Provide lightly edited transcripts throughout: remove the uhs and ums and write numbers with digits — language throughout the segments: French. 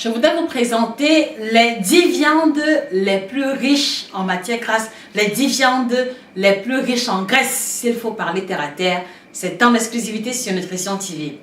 Je voudrais vous présenter les 10 viandes les plus riches en matière grasse, les 10 viandes les plus riches en graisse, s'il faut parler terre à terre. C'est en exclusivité sur Nutrition TV.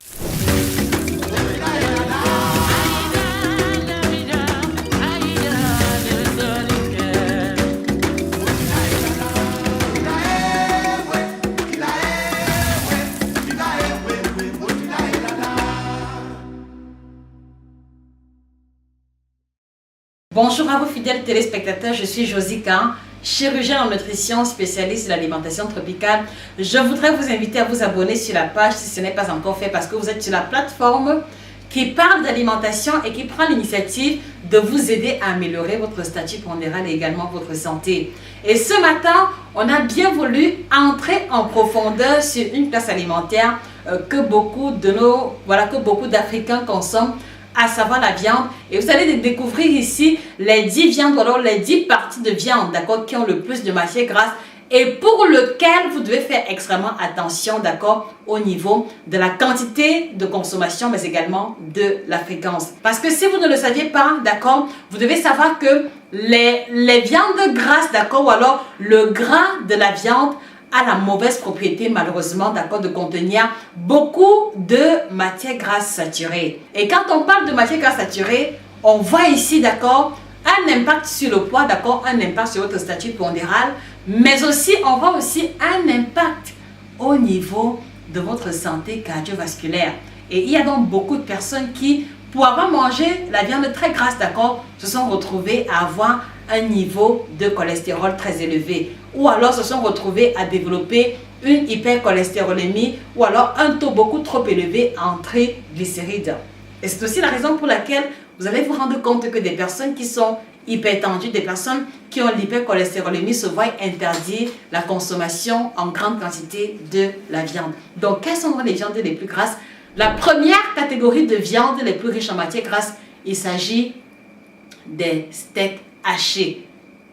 Bonjour à vous fidèles téléspectateurs, je suis Josie Kahn, chirurgien en nutrition, spécialiste de l'alimentation tropicale. Je voudrais vous inviter à vous abonner sur la page si ce n'est pas encore fait parce que vous êtes sur la plateforme qui parle d'alimentation et qui prend l'initiative de vous aider à améliorer votre statut pondéral et également votre santé. Et ce matin, on a bien voulu entrer en profondeur sur une classe alimentaire que beaucoup d'Africains consomment, à savoir la viande. Et vous allez découvrir ici les 10 viandes ou alors les 10 parties de viande, d'accord, qui ont le plus de matière grasse et pour lequel vous devez faire extrêmement attention, d'accord, au niveau de la quantité de consommation, mais également de la fréquence. Parce que si vous ne le saviez pas, d'accord, vous devez savoir que les viandes grasses, d'accord, ou alors le gras de la viande a la mauvaise propriété, malheureusement, d'accord, de contenir beaucoup de matière grasse saturée. Et quand on parle de matière grasse saturée, on voit ici, d'accord, un impact sur le poids, d'accord, un impact sur votre statut pondéral, mais aussi, on voit aussi un impact au niveau de votre santé cardiovasculaire. Et il y a donc beaucoup de personnes qui, pour avoir mangé la viande très grasse, d'accord, se sont retrouvées à avoir un niveau de cholestérol très élevé, ou alors se sont retrouvés à développer une hypercholestérolémie, ou alors un taux beaucoup trop élevé en triglycérides. Et c'est aussi la raison pour laquelle vous allez vous rendre compte que des personnes qui sont hypertendues, des personnes qui ont l'hypercholestérolémie se voient interdire la consommation en grande quantité de la viande. Donc, quelles sont les viandes les plus grasses? La première catégorie de viandes les plus riches en matière grasse, il s'agit des steaks hachés.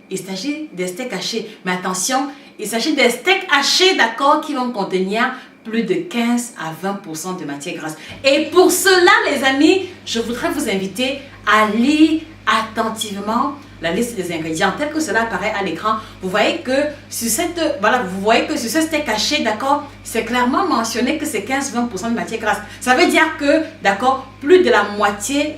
Il s'agit des steaks hachés. Mais attention, il s'agit des steaks hachés, d'accord, qui vont contenir plus de 15 à 20% de matière grasse. Et pour cela, les amis, je voudrais vous inviter à lire attentivement la liste des ingrédients telle que cela apparaît à l'écran. Vous voyez que sur ce steak haché, d'accord, c'est clairement mentionné que c'est 15-20% de matière grasse. Ça veut dire que, d'accord, plus de la moitié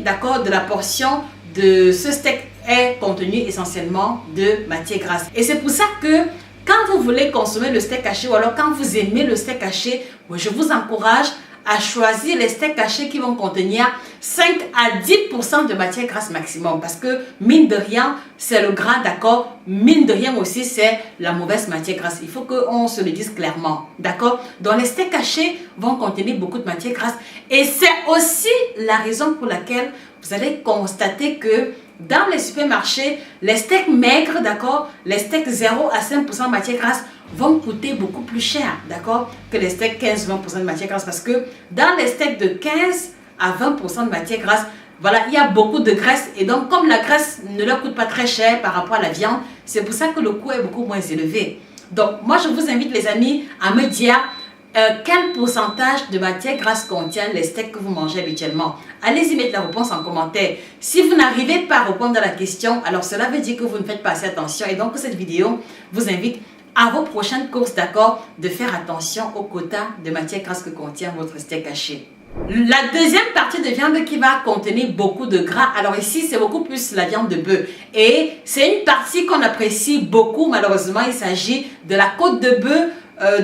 d'accord, de la portion de ce steak est contenu essentiellement de matière grasse. Et c'est pour ça que quand vous voulez consommer le steak haché ou alors quand vous aimez le steak haché, je vous encourage à choisir les steaks hachés qui vont contenir 5 à 10% de matière grasse maximum. Parce que mine de rien, c'est le gras, d'accord. Mine de rien aussi, c'est la mauvaise matière grasse. Il faut qu'on se le dise clairement, d'accord. Donc les steaks hachés vont contenir beaucoup de matière grasse. Et c'est aussi la raison pour laquelle vous allez constater que dans les supermarchés, les steaks maigres, d'accord, les steaks 0 à 5% de matière grasse vont coûter beaucoup plus cher, d'accord, que les steaks 15-20% de matière grasse. Parce que dans les steaks de 15 à 20% de matière grasse, voilà, il y a beaucoup de graisse. Et donc, comme la graisse ne leur coûte pas très cher par rapport à la viande, c'est pour ça que le coût est beaucoup moins élevé. Donc, moi, je vous invite, les amis, à me dire quel pourcentage de matière grasse contiennent les steaks que vous mangez habituellement. Allez-y mettre la réponse en commentaire. Si vous n'arrivez pas à répondre à la question, alors cela veut dire que vous ne faites pas assez attention. Et donc, cette vidéo vous invite à vos prochaines courses, d'accord, de faire attention au quota de matière grasse que contient votre steak haché. La deuxième partie de viande qui va contenir beaucoup de gras, alors ici c'est beaucoup plus la viande de bœuf et c'est une partie qu'on apprécie beaucoup. Malheureusement, il s'agit de la côte de bœuf,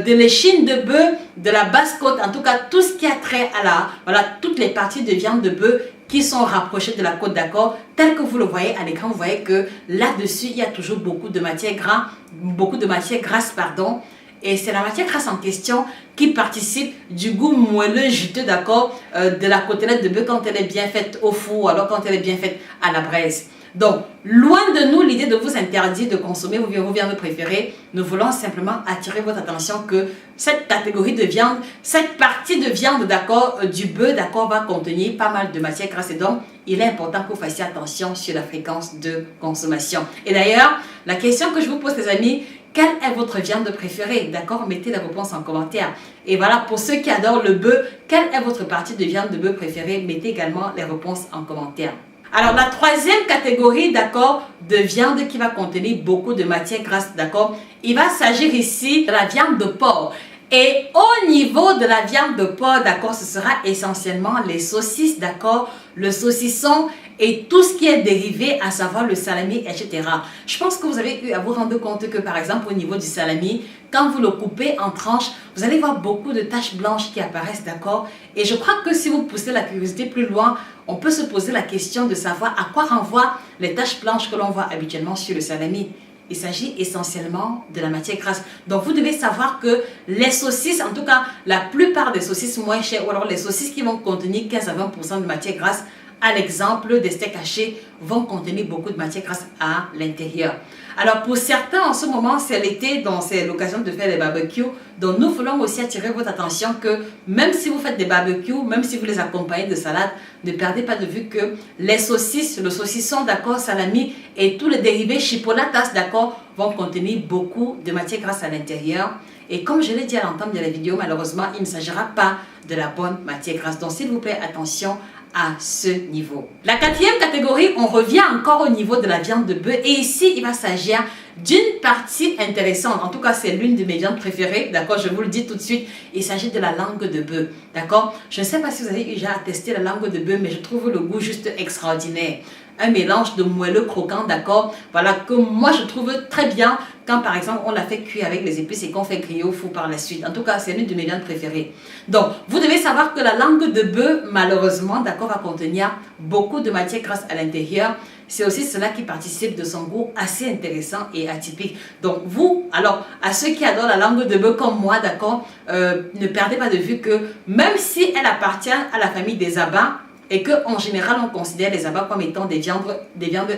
de l'échine de bœuf, de la basse côte, en tout cas tout ce qui a trait à toutes les parties de viande de bœuf qui sont rapprochées de la côte, d'accord, tel que vous le voyez à l'écran. Vous voyez que là-dessus il y a toujours beaucoup de matière grasse, pardon. Et c'est la matière grasse en question qui participe du goût moelleux, juteux, d'accord, de la côtelette de bœuf quand elle est bien faite au four ou alors quand elle est bien faite à la braise. Donc, loin de nous l'idée de vous interdire de consommer vos viandes préférées. Nous voulons simplement attirer votre attention que cette catégorie de viande, cette partie de viande, d'accord, du bœuf, d'accord, va contenir pas mal de matière grasse. Et donc, il est important que vous fassiez attention sur la fréquence de consommation. Et d'ailleurs, la question que je vous pose, les amis, quelle est votre viande préférée? D'accord, mettez la réponse en commentaire. Et voilà, pour ceux qui adorent le bœuf, quelle est votre partie de viande de bœuf préférée? Mettez également les réponses en commentaire. Alors, la troisième catégorie, d'accord, de viande qui va contenir beaucoup de matières grasses, d'accord, il va s'agir ici de la viande de porc. Et au niveau de la viande de porc, d'accord, ce sera essentiellement les saucisses, d'accord, le saucisson et tout ce qui est dérivé, à savoir le salami, etc. Je pense que vous avez eu à vous rendre compte que, par exemple, au niveau du salami, quand vous le coupez en tranches, vous allez voir beaucoup de taches blanches qui apparaissent, d'accord? Et je crois que si vous poussez la curiosité plus loin, on peut se poser la question de savoir à quoi renvoient les taches blanches que l'on voit habituellement sur le salami. Il s'agit essentiellement de la matière grasse. Donc, vous devez savoir que les saucisses, en tout cas, la plupart des saucisses moins chères, ou alors les saucisses qui vont contenir 15 à 20% de matière grasse, à l'exemple des steaks hachés, vont contenir beaucoup de matière grasse à l'intérieur. Alors, pour certains, en ce moment, c'est l'été, donc c'est l'occasion de faire des barbecues. Donc, nous voulons aussi attirer votre attention que même si vous faites des barbecues, même si vous les accompagnez de salade, ne perdez pas de vue que les saucisses, le saucisson, d'accord, salami et tous les dérivés chipolatas, d'accord, vont contenir beaucoup de matière grasse à l'intérieur. Et comme je l'ai dit à l'entame de la vidéo, malheureusement, il ne s'agira pas de la bonne matière grasse. Donc, s'il vous plaît, attention à ce niveau. La quatrième catégorie, on revient encore au niveau de la viande de bœuf. Et ici, il va s'agir d'une partie intéressante. En tout cas, c'est l'une de mes viandes préférées. D'accord, je vous le dis tout de suite. Il s'agit de la langue de bœuf. D'accord, je ne sais pas si vous avez déjà testé la langue de bœuf, mais je trouve le goût juste extraordinaire. Un mélange de moelleux croquant, d'accord, voilà, que moi je trouve très bien quand par exemple on l'a fait cuire avec les épices et qu'on fait griller au four par la suite. En tout cas, c'est l'une de mes viandes préférées. Donc, vous devez savoir que la langue de bœuf, malheureusement, d'accord, va contenir beaucoup de matière grasse à l'intérieur. C'est aussi cela qui participe de son goût assez intéressant et atypique. Donc, vous, alors, à ceux qui adorent la langue de bœuf comme moi, d'accord, ne perdez pas de vue que même si elle appartient à la famille des abats, et qu'en général, on considère les abats comme étant des viandes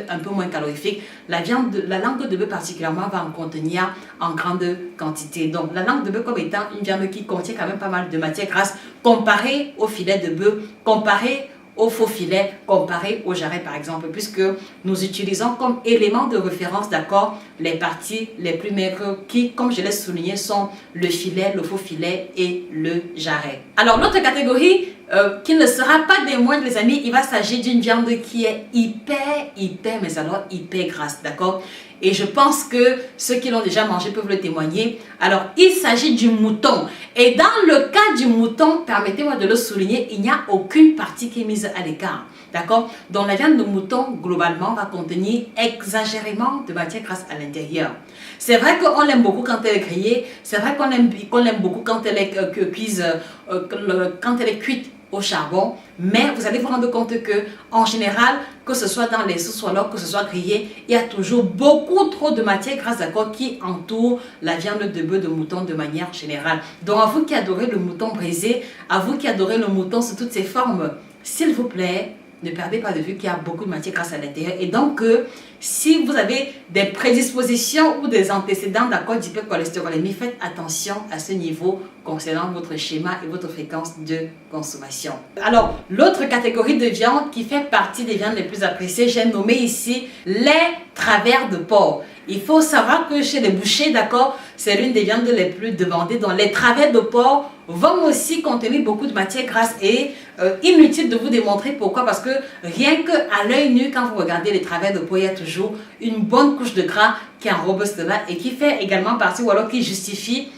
un peu moins calorifiques. La langue de bœuf particulièrement va en contenir en grande quantité. Donc, la langue de bœuf comme étant une viande qui contient quand même pas mal de matière grasse comparée au filet de bœuf, comparée au faux filet, comparé au jarret par exemple, puisque nous utilisons comme élément de référence, d'accord, les parties les plus maigres qui, comme je l'ai souligné, sont le filet, le faux filet et le jarret. Alors, l'autre catégorie qui ne sera pas des moindres, les amis, il va s'agir d'une viande qui est mais alors hyper grasse, d'accord? Et je pense que ceux qui l'ont déjà mangé peuvent le témoigner. Alors, il s'agit du mouton. Et dans le cas du mouton, permettez-moi de le souligner, il n'y a aucune partie qui est mise à l'écart. D'accord? Donc, la viande de mouton, globalement, va contenir exagérément de matière grasse à l'intérieur. C'est vrai qu'on l'aime beaucoup quand elle est grillée. C'est vrai qu'on l'aime beaucoup quand elle est quand elle est cuite au charbon, mais vous allez vous rendre compte que en général, que ce soit dans les sauces ou alors que ce soit grillé, il y a toujours beaucoup trop de matière grasse, d'accord, qui entoure la viande de bœuf de mouton de manière générale. Donc à vous qui adorez le mouton brisé, à vous qui adorez le mouton sous toutes ses formes, s'il vous plaît, ne perdez pas de vue qu'il y a beaucoup de matière grasse à l'intérieur. Et donc, si vous avez des prédispositions ou des antécédents d'hypercholestérolémie, faites attention à ce niveau concernant votre schéma et votre fréquence de consommation. Alors, l'autre catégorie de viande qui fait partie des viandes les plus appréciées, j'ai nommé ici les travers de porc. Il faut savoir que chez les bouchers, d'accord, c'est l'une des viandes les plus demandées. Donc, les travers de porc vont aussi contenir beaucoup de matière grasse et inutile de vous démontrer pourquoi. Parce que rien qu'à l'œil nu, quand vous regardez les travers de porc, il y a toujours une bonne couche de gras qui enrobe cela et qui fait également partie ou alors qui justifie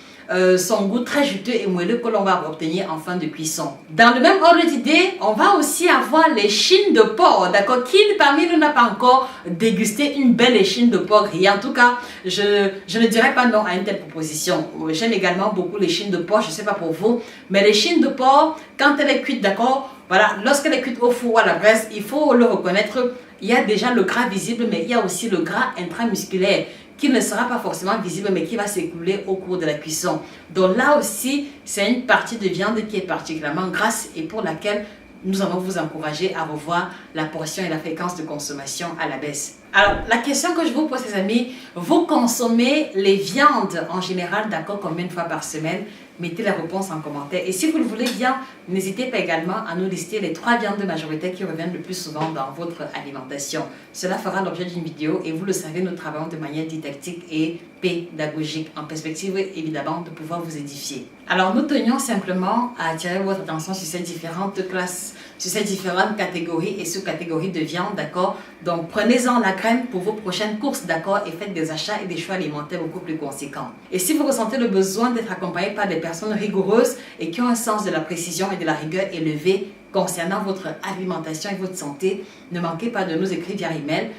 son goût très juteux et moelleux que l'on va obtenir en fin de cuisson. Dans le même ordre d'idée, on va aussi avoir les chines de porc, d'accord? Qui parmi nous n'a pas encore dégusté une belle échine de porc grillée? En tout cas, je ne dirais pas non à une telle proposition. J'aime également beaucoup les chines de porc, je ne sais pas pour vous, mais les chines de porc, quand elle est cuite, d'accord, voilà, lorsqu'elle est cuite au four ou à la braise, il faut le reconnaître, il y a déjà le gras visible, mais il y a aussi le gras intramusculaire qui ne sera pas forcément visible, mais qui va s'écouler au cours de la cuisson. Donc là aussi, c'est une partie de viande qui est particulièrement grasse et pour laquelle nous allons vous encourager à revoir la portion et la fréquence de consommation à la baisse. Alors, la question que je vous pose, les amis, vous consommez les viandes en général, d'accord, combien de fois par semaine? mettez la réponse en commentaire. Et si vous le voulez bien, n'hésitez pas également à nous lister les 3 viandes majoritaires qui reviennent le plus souvent dans votre alimentation. Cela fera l'objet d'une vidéo et vous le savez, nous travaillons de manière didactique et pédagogique en perspective évidemment de pouvoir vous édifier. Alors nous tenions simplement à attirer votre attention sur ces différentes classes, sur ces différentes catégories et sous-catégories de viande, d'accord? Donc prenez-en la graine pour vos prochaines courses, d'accord? Et faites des achats et des choix alimentaires beaucoup plus conséquents. Et si vous ressentez le besoin d'être accompagné par des personnes rigoureuses et qui ont un sens de la précision et de la rigueur élevé concernant votre alimentation et votre santé, ne manquez pas de nous écrire via email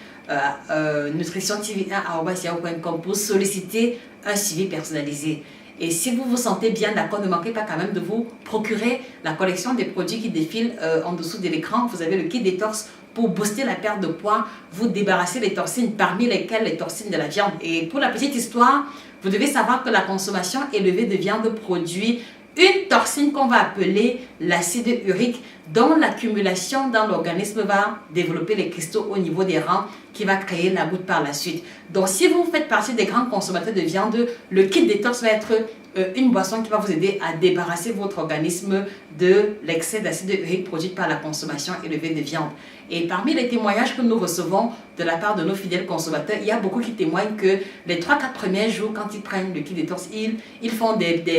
nutritiontv1@yahoo.com pour solliciter un suivi personnalisé. Et si vous vous sentez bien d'accord, ne manquez pas quand même de vous procurer la collection des produits qui défilent en dessous de l'écran. Vous avez le kit détox pour booster la perte de poids, vous débarrasser des toxines, parmi lesquelles les toxines de la viande. Et pour la petite histoire, vous devez savoir que la consommation élevée de viande produit une toxine qu'on va appeler l'acide urique, dont l'accumulation dans l'organisme va développer les cristaux au niveau des reins qui va créer la goutte par la suite. Donc si vous faites partie des grands consommateurs de viande, le kit détox va être une boisson qui va vous aider à débarrasser votre organisme de l'excès d'acide urique produit par la consommation élevée de viande. Et parmi les témoignages que nous recevons de la part de nos fidèles consommateurs, il y a beaucoup qui témoignent que les 3-4 premiers jours, quand ils prennent le kit détox, ils font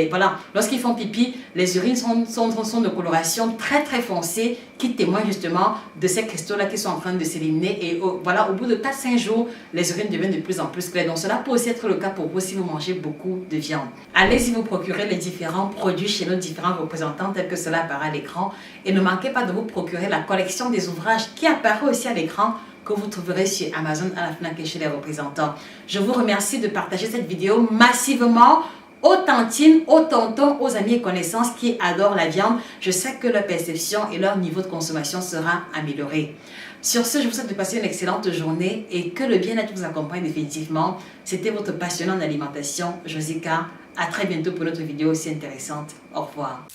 voilà, lorsqu'ils font pipi, les urines sont de coloration très foncée, qui témoignent justement de ces cristaux-là qui sont en train de s'éliminer. Et voilà, au bout de 4-5 jours, les urines deviennent de plus en plus claires. Donc cela peut aussi être le cas pour vous si vous mangez beaucoup de viande. Allez-y vous procurer les différents produits chez nos différents représentants tels que cela apparaît à l'écran. Et ne manquez pas de vous procurer la collection des ouvrages qui apparaît aussi à l'écran, que vous trouverez sur Amazon, à la FNAC et chez les représentants. Je vous remercie de partager cette vidéo massivement aux tantines, aux tontons, aux amis et connaissances qui adorent la viande. Je sais que leur perception et leur niveau de consommation sera amélioré. Sur ce, je vous souhaite de passer une excellente journée et que le bien-être vous accompagne définitivement. C'était votre passionné en alimentation, Josica. À très bientôt pour une autre vidéo aussi intéressante. Au revoir.